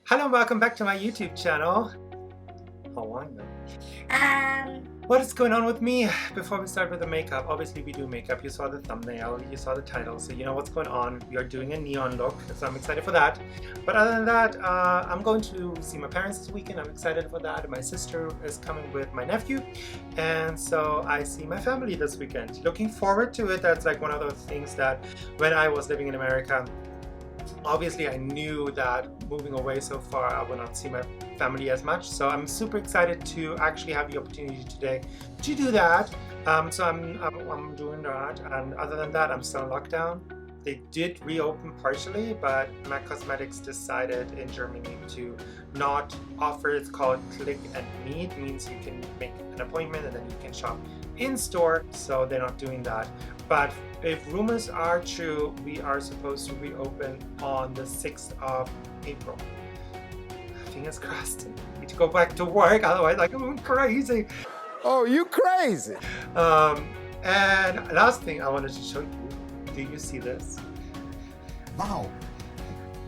Hello and welcome back to my YouTube channel. How are you? What is going on with me? Before we start with the makeup, obviously we do makeup. You saw the thumbnail, you saw the title, so you know what's going on. We are doing a neon look, so I'm excited for that. But other than that, I'm going to see my parents this weekend. I'm excited for that. My sister is coming with my nephew, and so I see my family this weekend. Looking forward to it. That's like one of those things that when I was living in America, obviously I knew that moving away so far I will not see my family as much, so I'm super excited to actually have the opportunity today to do that. So I'm doing that, and other than that I'm still in lockdown. They did reopen partially, but MAC Cosmetics decided in Germany to not offer. It's called click and meet, means you can make an appointment and then you can shop in store, so they're not doing that. But if rumors are true, we are supposed to reopen on the 6th of April. Fingers crossed. I need to go back to work, otherwise I'm going crazy. Oh, you crazy! And last thing I wanted to show you. Do you see this? Wow.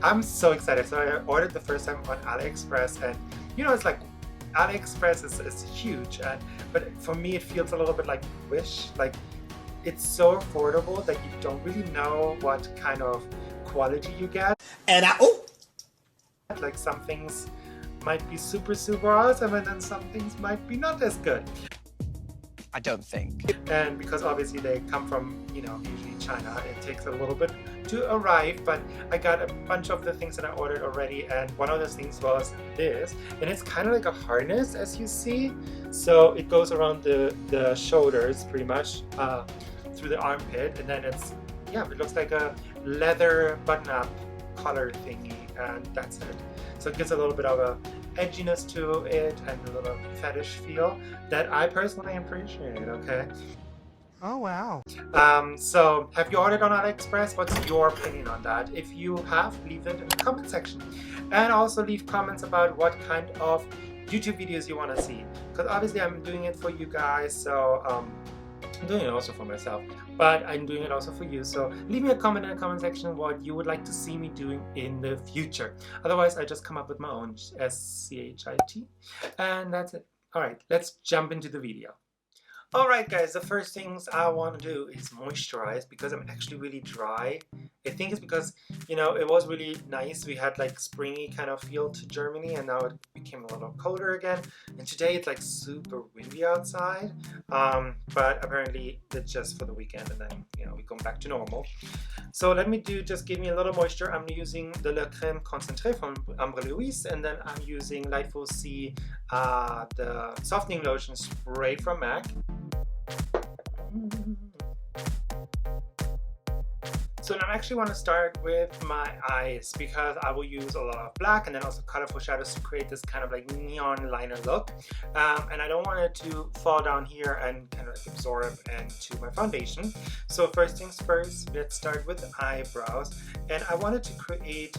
I'm so excited. So I ordered the first time on AliExpress, and you know, it's like AliExpress is huge, but for me it feels a little bit like Wish. Like, it's so affordable that you don't really know what kind of quality you get. And Like, some things might be super awesome, and then some things might be not as good. I don't think. And because obviously they come from, you know, usually China, it takes a little bit to arrive, but I got a bunch of the things that I ordered already, and one of those things was this, and it's kind of like a harness, as you see. So it goes around the shoulders pretty much, through the armpit, and then it's, yeah, it looks like a leather button-up collar thingy, and that's it. So it gives a little bit of a edginess to it and a little fetish feel that I personally appreciate, okay? Oh wow. So have you ordered on AliExpress? What's your opinion on that? If you have, leave it in the comment section. And also leave comments about what kind of YouTube videos you want to see. Because obviously I'm doing it for you guys, so I'm doing it also for myself, but I'm doing it also for you. So leave me a comment in the comment section what you would like to see me doing in the future. Otherwise, I just come up with my own SCHIT, and that's it. All right, let's jump into the video. Alright guys, the first things I want to do is moisturize because I'm actually really dry. I think it's because, you know, it was really nice. We had like springy kind of feel to Germany, and now it became a little colder again. And today it's like super windy outside, but apparently it's just for the weekend, and then, you know, we go back to normal. So let me just give me a little moisture. I'm using the Le Crème Concentré from Ambre Louise, and then I'm using Lightful C, the softening lotion sprayed from MAC. So now I actually want to start with my eyes because I will use a lot of black and then also colorful shadows to create this kind of like neon liner look. And I don't want it to fall down here and kind of like absorb into my foundation. So first things first, let's start with eyebrows. And I wanted to create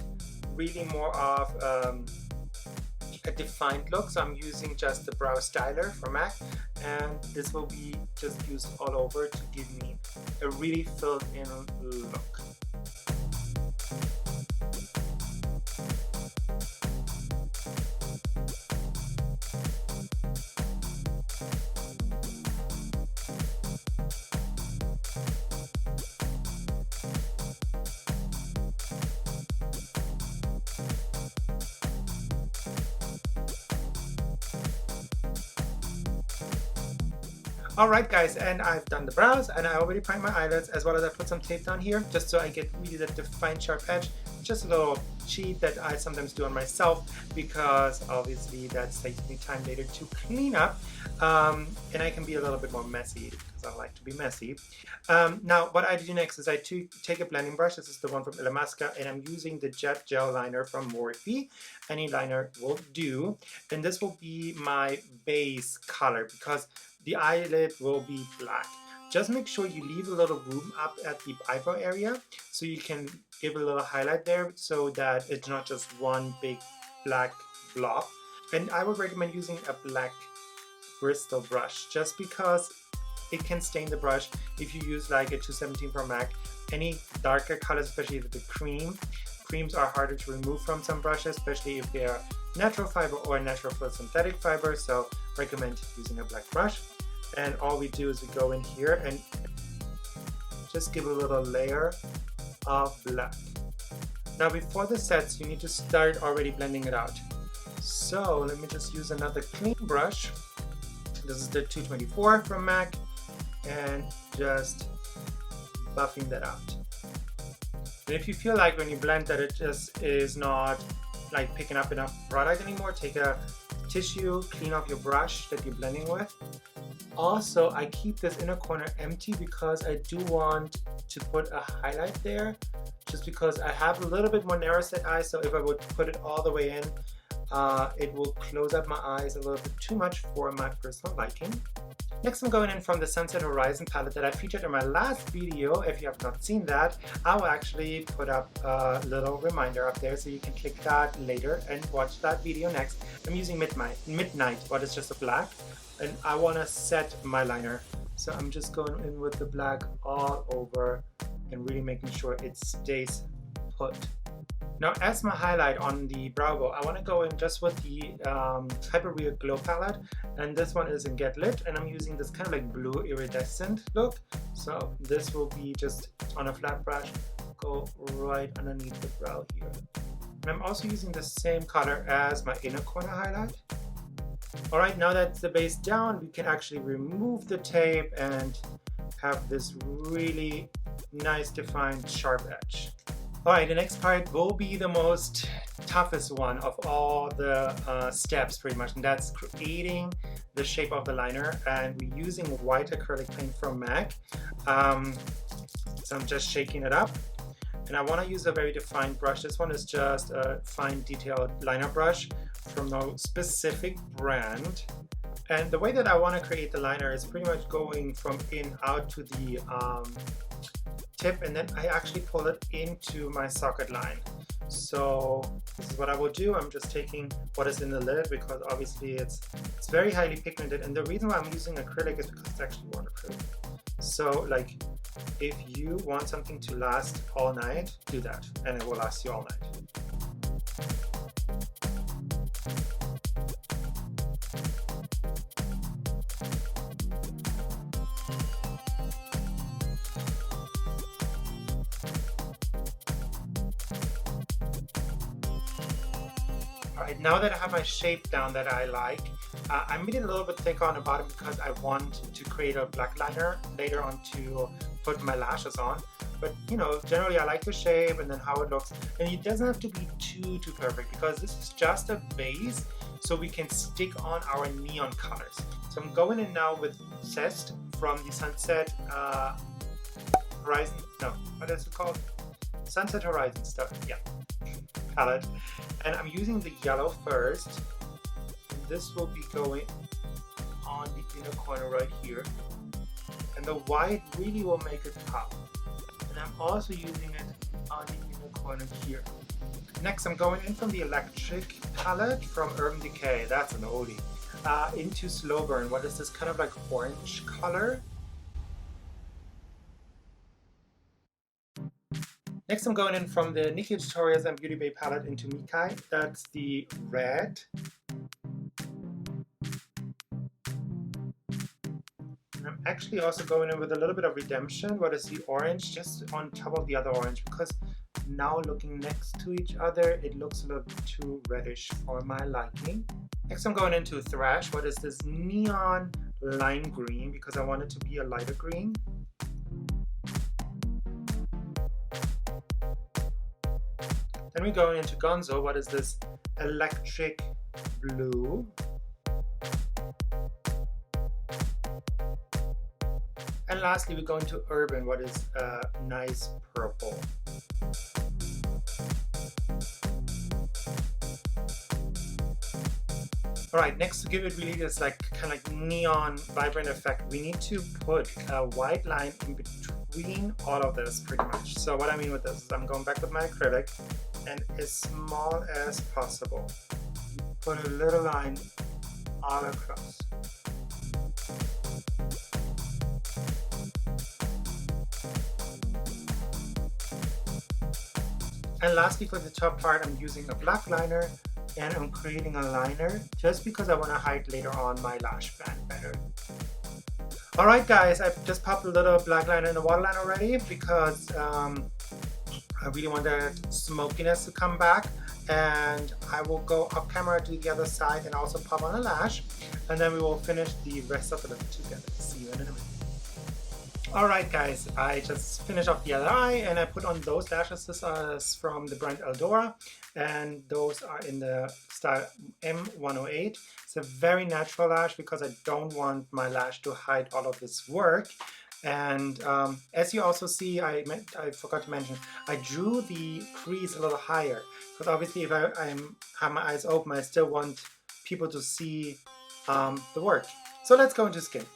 really more of a defined look, so I'm using just the brow styler from MAC, and this will be just used all over to give me a really filled in look. Alright guys, and I've done the brows, and I already primed my eyelids, as well as I put some tape down here just so I get really that defined sharp edge. Just a little cheat that I sometimes do on myself because obviously that saves me time later to clean up, and I can be a little bit more messy because I like to be messy. Now what I do next is I take a blending brush. This is the one from Illamasqua, and I'm using the Jet Gel Liner from Morphe. Any liner will do, and this will be my base color because the eyelid will be black. Just make sure you leave a little room up at the eyebrow area so you can give a little highlight there so that it's not just one big black blob. And I would recommend using a black bristle brush just because it can stain the brush if you use like a 217 from MAC. Any darker colors, especially with the cream creams are harder to remove from some brushes, especially if they are natural fiber or natural fluid synthetic fiber, so recommend using a black brush. And all we do is we go in here and just give a little layer of black. Now before this sets, you need to start already blending it out. So let me just use another clean brush. This is the 224 from MAC, and just buffing that out. And if you feel like when you blend that it just is not like picking up enough product anymore, take a tissue, clean off your brush that you're blending with. Also, I keep this inner corner empty because I do want to put a highlight there, just because I have a little bit more narrow set eyes, so if I would put it all the way in, it will close up my eyes a little bit too much for my personal liking. Next, I'm going in from the Sunset Horizon palette that I featured in my last video. If you have not seen that, I will actually put up a little reminder up there so you can click that later and watch that video next. I'm using Midnight, what is just a black, and I want to set my liner. So I'm just going in with the black all over and really making sure it stays put. Now, as my highlight on the brow bone, I want to go in just with the Hyper Real Glow palette, and this one is in Get Lit, and I'm using this kind of like blue iridescent look. So this will be just on a flat brush, go right underneath the brow here. And I'm also using the same color as my inner corner highlight. Alright, now that the base down, we can actually remove the tape and have this really nice defined sharp edge. Alright, the next part will be the most toughest one of all the steps pretty much, and that's creating the shape of the liner, and we're using white acrylic paint from MAC. So I'm just shaking it up, and I want to use a very defined brush. This one is just a fine detailed liner brush from no specific brand. And the way that I want to create the liner is pretty much going from in out to the tip, and then I actually pull it into my socket line. So this is what I will do. I'm just taking what is in the lid because obviously it's very highly pigmented, and the reason why I'm using acrylic is because it's actually waterproof. So like if you want something to last all night, do that and it will last you all night. Alright, now that I have my shape down that I like, I made it a little bit thicker on the bottom because I want to create a black liner later on to put my lashes on. But you know, generally I like the shape and then how it looks, and it doesn't have to be too perfect because this is just a base so we can stick on our neon colors. So I'm going in now with Zest from the Sunset Horizon, no, what is it called? Sunset Horizon stuff, yeah, palette. And I'm using the yellow first. This will be going on the inner corner right here. And the white really will make it pop. And I'm also using it on the inner corner here. Next, I'm going in from the Electric palette from Urban Decay, that's an oldie, into Slow Burn. What is this kind of like orange color? Next, I'm going in from the Nikki Tutorials and Beauty Bay palette into Mikai. That's the red. And I'm actually also going in with a little bit of Redemption. What is the orange? Just on top of the other orange, because now looking next to each other, it looks a little bit too reddish for my liking. Next, I'm going into Thrash. What is this neon lime green? Because I want it to be a lighter green. Then we go into Gonzo. What is this electric blue? And lastly, we go into Urban. What is a nice purple? Alright, next to give it really this like kind of like neon vibrant effect, we need to put a white line in between all of this pretty much. So what I mean with this is I'm going back with my acrylic and as small as possible, put a little line all across. And lastly, for the top part, I'm using a black liner and I'm creating a liner just because I want to hide later on my lash band better. Alright guys, I've just popped a little black liner in the waterline already because I really want the smokiness to come back, and I will go off camera to the other side and also pop on a lash, and then we will finish the rest of the look together. See you in a minute. Alright guys, I just finished off the other eye and I put on those lashes. This is from the brand Eldora and those are in the style M108. It's a very natural lash because I don't want my lash to hide all of this work. And as you also see, I forgot to mention, I drew the crease a little higher because obviously if I have my eyes open, I still want people to see the work. So let's go into skin.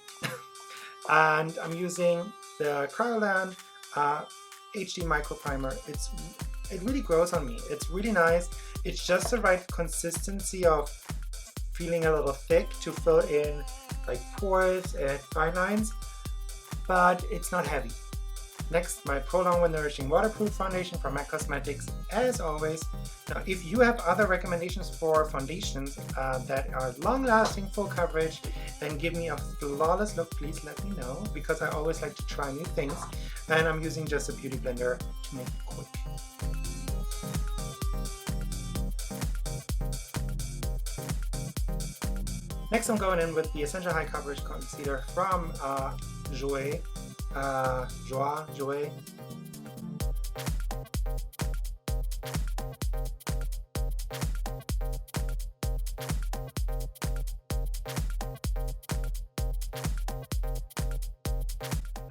And I'm using the Kryolan HD Micro Primer. It really grows on me. It's really nice. It's just the right consistency of feeling a little thick to fill in like pores and fine lines, but it's not heavy. Next, my Pro Long Nourishing Waterproof Foundation from MAC Cosmetics, as always. Now, if you have other recommendations for foundations that are long-lasting, full coverage, and give me a flawless look, please let me know, because I always like to try new things. And I'm using just a beauty blender to make it quick. Next, I'm going in with the Essential High Coverage Concealer from Jouer. I'm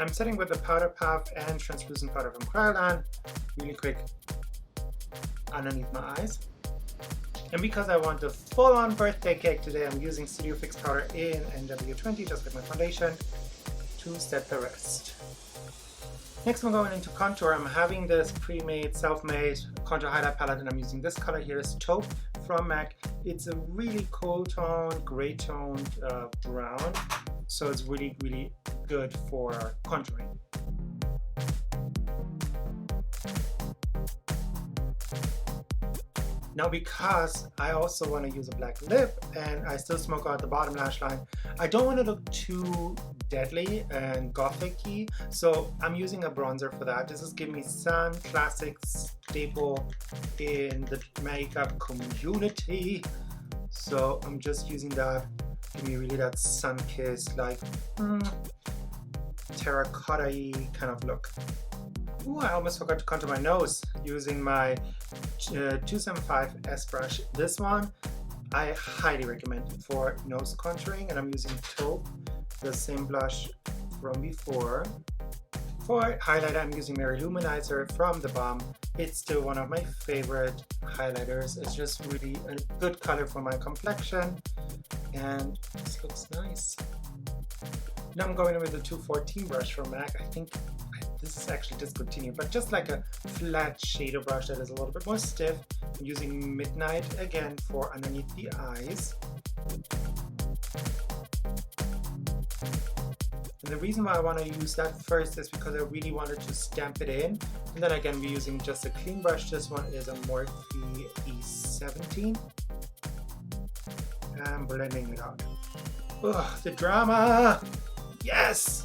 setting with the powder puff and translucent powder from Kryolan, really quick underneath my eyes. And because I want a full-on birthday cake today, I'm using Studio Fix powder in NW20, just like my foundation, to set the rest. Next, I'm going into contour. I'm having this pre-made, self-made contour highlight palette, and I'm using this color here, is Taupe from MAC. It's a really cool toned, gray toned brown, so it's really, really good for contouring. Now, because I also want to use a black lip and I still smoke out the bottom lash line, I don't want to look too deadly and gothic-y, so I'm using a bronzer for that. This is giving me some classic staple in the makeup community, so I'm just using that. Give me really that sun-kissed, like terracotta-y kind of look. Ooh, I almost forgot to contour my nose using my 275 S brush. This one I highly recommend for nose contouring, and I'm using Taupe, the same blush from before. For highlighter, I'm using Mary Luminizer from The Balm. It's still one of my favorite highlighters. It's just really a good color for my complexion, and this looks nice. Now I'm going in with the 214 brush from MAC. I think this is actually discontinued, but just like a flat shader brush that is a little bit more stiff. I'm using Midnight again for underneath the eyes. And the reason why I want to use that first is because I really wanted to stamp it in. And then again, we're using just a clean brush. This one is a Morphe E17. And I'm blending it out. Ugh, the drama! Yes!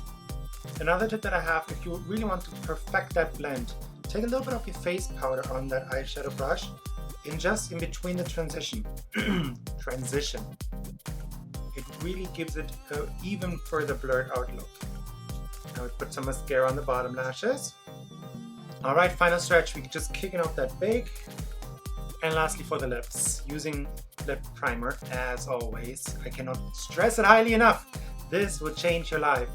Another tip that I have, if you really want to perfect that blend, take a little bit of your face powder on that eyeshadow brush and just in between the transition. It really gives it an even further blurred out look. Now we put some mascara on the bottom lashes. Alright, final stretch, we're just kicking off that big. And lastly for the lips, using lip primer as always. I cannot stress it highly enough. This will change your life.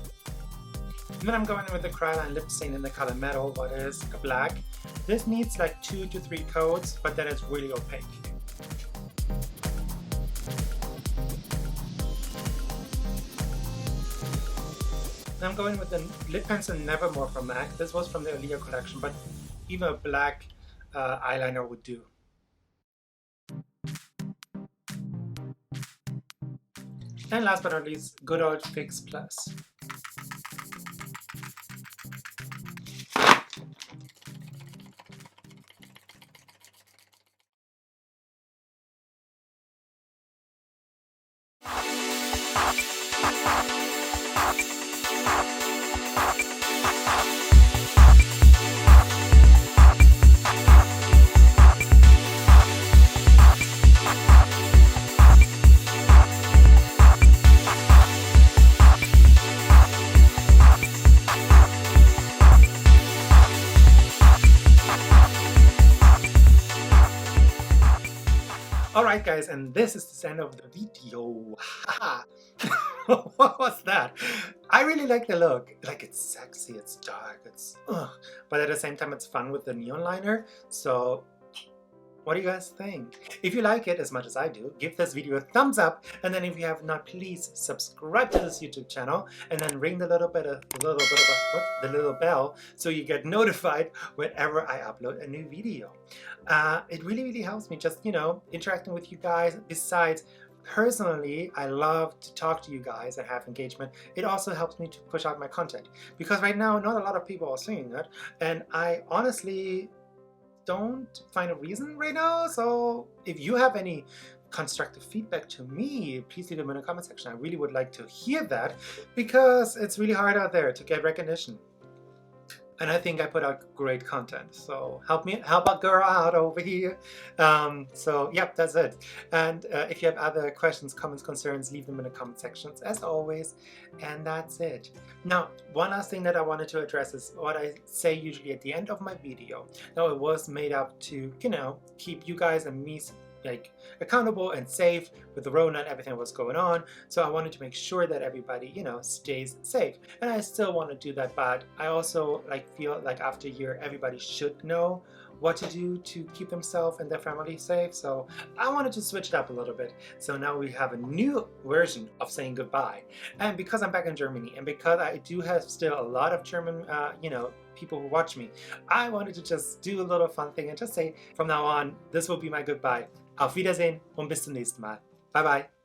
And then I'm going in with the Kryolan lip stain in the color Metal, what is a black. This needs like 2 to 3 coats, but then it's really opaque. Now I'm going with the lip pencil Nevermore from MAC. This was from the Aaliyah collection, but even a black eyeliner would do. And last but not least, good old Fix Plus. Alright guys, and this is the end of the video. What was that? I really like the look. Like, it's sexy, it's dark, it's but at the same time it's fun with the neon liner. So what do you guys think? If you like it as much as I do, give this video a thumbs up, and then if you have not, please subscribe to this YouTube channel and then ring the little bell so you get notified whenever I upload a new video. It really helps me, just, you know, interacting with you guys. Besides, personally, I love to talk to you guys and have engagement. It also helps me to push out my content, because right now not a lot of people are seeing it, and I honestly don't find a reason right now. So if you have any constructive feedback to me, please leave them in the comment section. I really would like to hear that, because it's really hard out there to get recognition. And I think I put out great content, so help a girl out over here. So yep, that's it. And if you have other questions, comments, concerns, leave them in the comment sections as always. And that's it. Now, one last thing that I wanted to address is what I say usually at the end of my video. Now, it was made up to, you know, keep you guys and me like accountable and safe with the Rona and everything was going on. So I wanted to make sure that everybody, you know, stays safe. And I still want to do that, but I also feel like after a year everybody should know what to do to keep themselves and their family safe. So I wanted to switch it up a little bit. So now we have a new version of saying goodbye. And because I'm back in Germany, and because I do have still a lot of German you know, people who watch me, I wanted to just do a little fun thing and just say from now on, this will be my goodbye. Auf Wiedersehen und bis zum nächsten Mal. Bye bye.